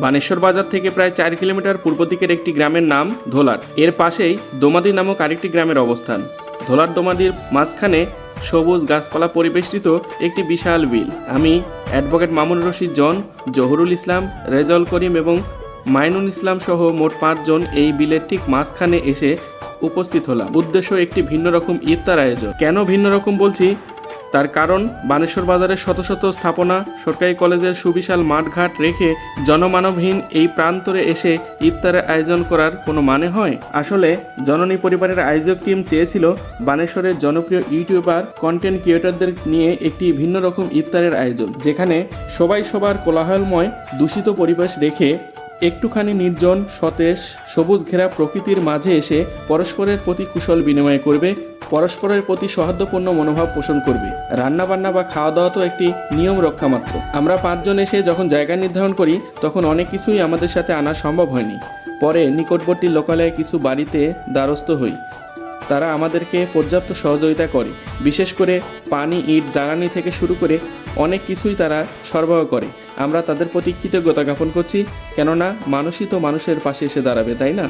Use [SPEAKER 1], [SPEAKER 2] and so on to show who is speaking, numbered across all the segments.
[SPEAKER 1] বানেশ্বর বাজার থেকে প্রায় 4 কিলোমিটার পূর্ব দিকের একটি গ্রামের নাম ধোলার। এর পাশেই দোমাদি নামক আরেকটি গ্রামের অবস্থান। ধোলার দোমাদির মাঝখানে সবুজ গাছপালা পরিবেষ্টিত একটি বিশাল বিল। আমি অ্যাডভোকেট মামুন রশিদ জন, জহুরুল ইসলাম, রেজাউল করিম এবং মাইনুল ইসলাম সহ মোট 5 জন এই বিলের ঠিক মাঝখানে এসে উপস্থিত হলাম। উদ্দেশ্য একটি ভিন্ন রকম ইফতার আয়োজন। কেন ভিন্ন রকম বলছি তার কারণ বানেশ্বর বাজারের শত শত স্থাপনা, সরকারি কলেজের সুবিশাল মাঠঘাট রেখে জনমানবহীন এই প্রান্তরে এসে ইফতারের আয়োজন করার কোনো মানে হয়? আসলে জননী পরিবারের আয়োজক টিম চেয়েছিল বানেশ্বরের জনপ্রিয় ইউটিউবার, কন্টেন্ট ক্রিয়েটরদের নিয়ে একটি ভিন্ন রকম ইফতারের আয়োজন, যেখানে সবাই সবার কোলাহলময় দূষিত পরিবেশ রেখে একটুখানি নির্জন, সতেজ, সবুজ ঘেরা প্রকৃতির মাঝে এসে পরস্পরের প্রতি কুশল বিনিময় করবে, পরস্পরের প্রতি সৌহার্দ্যপূর্ণ মনোভাব পোষণ করবে। রান্নাবান্না বা খাওয়া দাওয়া তো একটি নিয়ম রক্ষা মাত্র। আমরা 5 জন এসে যখন জায়গা নির্ধারণ করি তখন অনেক কিছুই আমাদের সাথে আনা সম্ভব হয়নি। পরে নিকটবর্তী লোকালয়ে কিছু বাড়িতে দ্বারস্থ হই। তারা আমাদেরকে পর্যাপ্ত সহযোগিতা করে। বিশেষ করে পানি, ইট, জ্বালানি থেকে শুরু করে অনেক কিছুই তারা সরবরাহ করে। আমরা তাদের প্রতি কৃতজ্ঞতা জ্ঞাপন করছি, কেননা মানুষই তো মানুষের পাশে এসে দাঁড়াবে, তাই না?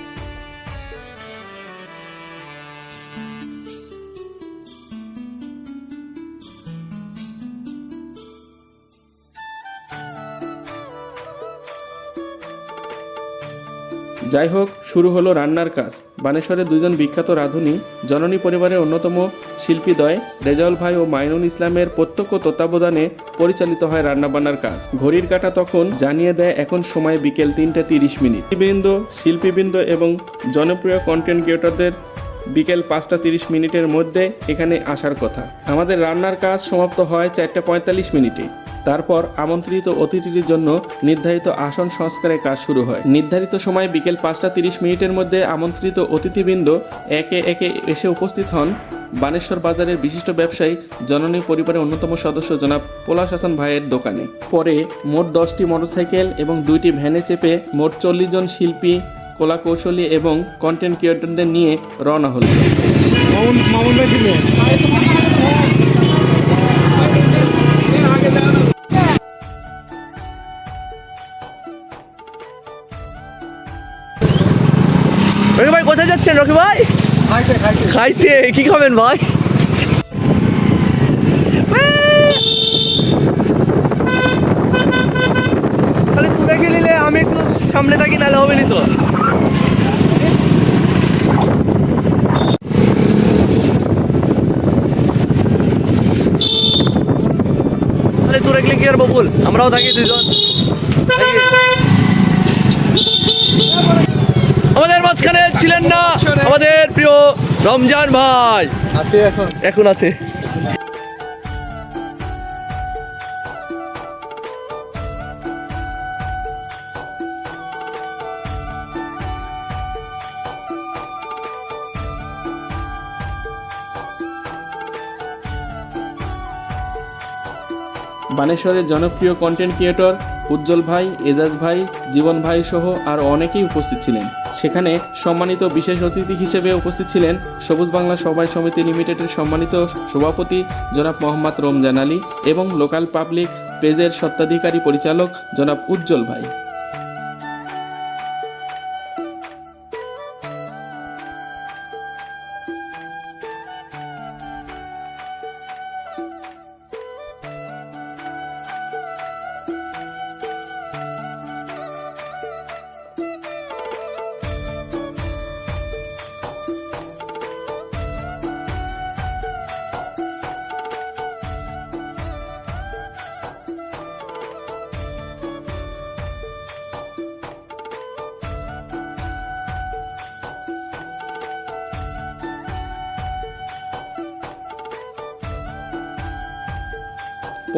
[SPEAKER 1] যাই হোক, শুরু হলো রান্নার কাজ। বানেশ্বরের 2 জন বিখ্যাত রাঁধুনি, জননী পরিবারের অন্যতম শিল্পীদ্বয় রেজাউল ভাই ও মাইনুল ইসলামের প্রত্যক্ষ তত্ত্বাবধানে পরিচালিত হয় রান্নাবান্নার কাজ। ঘড়ির কাঁটা তখন জানিয়ে দেয় এখন সময় বিকেল 3:30। শিল্পীবৃন্দ এবং জনপ্রিয় কন্টেন্ট ক্রিয়েটরদের বিকেল 5:30 মধ্যে এখানে আসার কথা। আমাদের রান্নার কাজ সমাপ্ত হয় 4:45। তারপর আমন্ত্রিত অতিথিদের জন্য নির্ধারিত আসন সংস্কারের কাজ শুরু হয়। নির্ধারিত সময় বিকেল 5:30 মধ্যে আমন্ত্রিত অতিথিবৃন্দ একে একে এসে উপস্থিত হন বানেশ্বর বাজারের বিশিষ্ট ব্যবসায়ী, জননী পরিবারের অন্যতম সদস্য জনাব পলাশ হাসান ভাইয়ের দোকানে। পরে মোট 10টি মোটরসাইকেল এবং 2টি ভ্যানে চেপে মোট 40 জন শিল্পী, কলা কৌশলী এবং কন্টেন্ট ক্রিয়েটরদের নিয়ে রওনা হল।
[SPEAKER 2] রকি ভাই কোথায় যাচ্ছেন? রকি ভাই খাইতে কি খাবেন ভাই? তাহলে তুলে গেলে আমি একটু সামনে থাকি, নাহলে হবে নি তো। তাহলে তুলে গেলে কি আর বকুল, আমরাও থাকি 2 জন। আমাদের মাঝখানে ছিলেন না আমাদের প্রিয় রমজান ভাই, আছে এখন আছে।
[SPEAKER 1] বানেশ্বরের জনপ্রিয় কন্টেন্ট ক্রিয়েটর উজ্জ্বল ভাই, এজাজ ভাই, জীবন ভাই সহ আর অনেকেই উপস্থিত ছিলেন। সেখানে সম্মানিত বিশেষ অতিথি হিসেবে উপস্থিত ছিলেন সবুজ বাংলা সবাই সমিতি লিমিটেডের সম্মানিত সভাপতি জনাব মোহাম্মদ রমজান আলী এবং লোকাল পাবলিক পেজের স্বত্বাধিকারী পরিচালক জনাব উজ্জ্বল ভাই।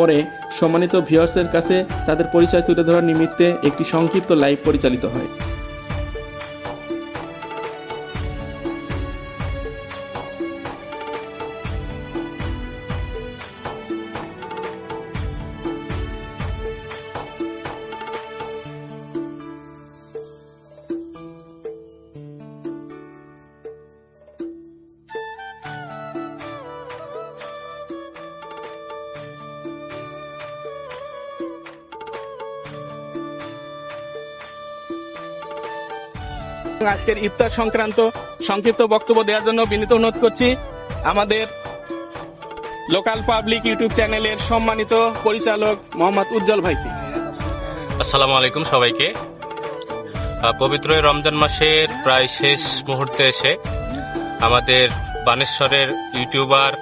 [SPEAKER 1] পরে সম্মানিত ভিউয়ার্সের কাছে তাদের পরিচয় তুলে ধরার নিমিত্তে একটি সংক্ষিপ্ত লাইভ পরিচালিত হয়। আজকের ইফতার সংক্রান্ত সংক্ষিপ্ত বক্তব্য দেওয়ার জন্য বিনীত অনুরোধ করছি আমাদের লোকাল পাবলিক ইউটিউব চ্যানেলের সম্মানিত পরিচালক মোহাম্মদ উজ্জ্বল ভাইকে।
[SPEAKER 3] আসসালামু আলাইকুম সবাইকে। পবিত্র এই রমজান মাসের প্রায় শেষ মুহূর্তে এসে আমাদের বানেশ্বরের ইউটিউবার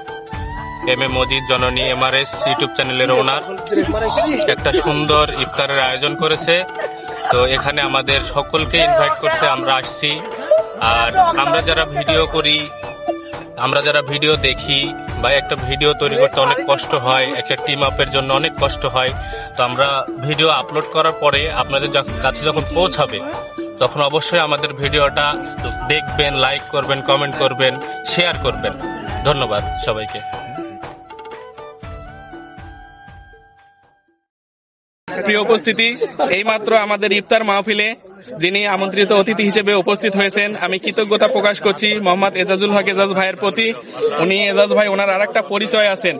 [SPEAKER 3] এম মজিদ জননী MRS ইউটিউব চ্যানেলের ওনার একটা সুন্দর ইফতারের আয়োজন করেছে। তো এখানে আমাদের সকলকে ইনভাইট করছে, আমরা আসছি। আর আমরা যারা ভিডিও করি, আমরা যারা ভিডিও দেখি বা একটা ভিডিও তৈরি করতে অনেক কষ্ট হয়, একটা টিম আপের জন্য অনেক কষ্ট হয়। তো আমরা ভিডিও আপলোড করার পরে আপনাদের কাছে যখন পৌঁছাবে তখন অবশ্যই আমাদের ভিডিওটা দেখবেন, লাইক করবেন, কমেন্ট করবেন, শেয়ার করবেন। ধন্যবাদ সবাইকে।
[SPEAKER 1] প্রিয় উপস্থিতি, এইমাত্র আমাদের ইফতার মাহফিলে যিনি আমন্ত্রিত অতিথি হিসেবে উপস্থিত হয়েছেন, আমি কৃতজ্ঞতা প্রকাশ করছি মোহাম্মদ এজাজুল হক এজাজ ভাইয়ের প্রতি। উনি এজাজ ভাই ওনার আরেকটা পরিচয় আছেন,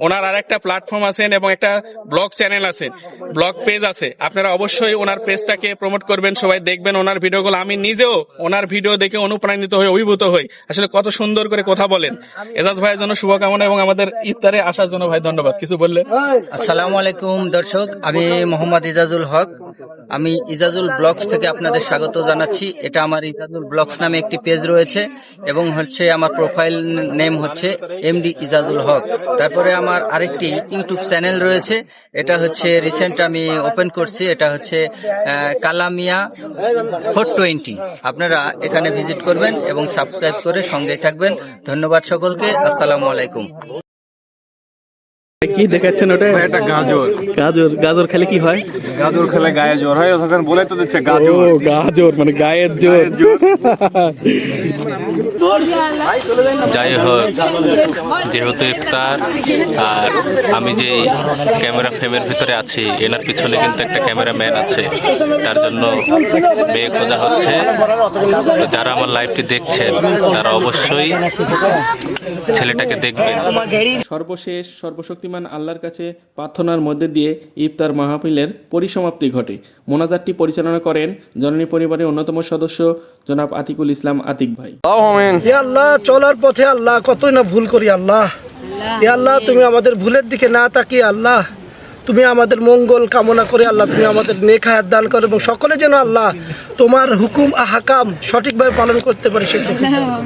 [SPEAKER 1] ওনার আরেকটা প্ল্যাটফর্ম আছেন এবং একটা ব্লগ চ্যানেল আছে, ব্লগ পেজ আছে। আপনারা অবশ্যই ওনার পেজটাকে প্রমোট করবেন, সবাই দেখবেন ওনার ভিডিওগুলো। আমি নিজেও ওনার ভিডিও দেখে অনুপ্রাণিত হয়ে অভিভূত হই। আসলে কত সুন্দর করে কথা বলেন। এজাজ ভাইয়ের জন্য শুভকামনা এবং আমাদের ইফতারে আসার জন্য ভাই ধন্যবাদ। কিছু বললেন?
[SPEAKER 4] আসসালামু আলাইকুম দর্শক, আমি মোহাম্মদ ইজাজুল হক। আমি ইজাজুল ব্লগস থেকে আপনাদের স্বাগত জানাচ্ছি। এটা আমার ইজাজুল ব্লগস নামে একটি পেজ রয়েছে এবং হচ্ছে আমার প্রোফাইল নেম হচ্ছে MD ইজাজুল হক। তারপরে আমার আরেকটি ইউটিউব চ্যানেল রয়েছে, এটা হচ্ছে রিসেন্ট আমি ওপেন করছি, এটা হচ্ছে কালামিয়া 420। আপনারা এখানে ভিজিট করবেন এবং সাবস্ক্রাইব করে সঙ্গে থাকবেন। ধন্যবাদ সকলকে। আসসালামু আলাইকুম।
[SPEAKER 1] কি দেখাচ্ছেন ওটা?
[SPEAKER 5] এটা গাজর।
[SPEAKER 1] গাজর? গাজর খেলে কি হয়?
[SPEAKER 5] গাজর খেলে গায়ে জ্বর হয়, ওখানে বলে তো দিচ্ছে গাজর।
[SPEAKER 1] ও গাজর মানে গায়ের জোর।
[SPEAKER 3] যাই হোক, যেহেতু ইফতার আর আমি যে ক্যামেরা ফ্রেমের ভিতরে আছি, এনার পিছনে কিন্তু একটা ক্যামেরাম্যান আছে, তার জন্য মেয়ে খোঁজা হচ্ছে। তো যারা আমার লাইভটি দেখছেন তারা অবশ্যই ছেলেটাকে দেখবেন।
[SPEAKER 1] সর্বশেষ সর্বশক্তিমান আল্লাহর কাছে প্রার্থনার মধ্যে দিয়ে ইফতার মাহফিলের পরিসমাপ্তি ঘটে। মোনাজাতটি পরিচালনা করেন জননী পরিবারের অন্যতম সদস্য জনাব আতিকুল ইসলাম আতিক ভাই।
[SPEAKER 6] হে আল্লাহ, চলার পথে আল্লাহ কতই না ভুল করি আল্লাহ। হে আল্লাহ, তুমি আমাদের ভুলের দিকে না তাকিয়ে আল্লাহ তুমি আমাদের মঙ্গল কামনা করে আল্লাহ তুমি আমাদের নেক হায়াত দান করো এবং সকলে যেন আল্লাহ তোমার হুকুম আহকাম সঠিকভাবে পালন করতে পারে সেই তৌফিক দান করো।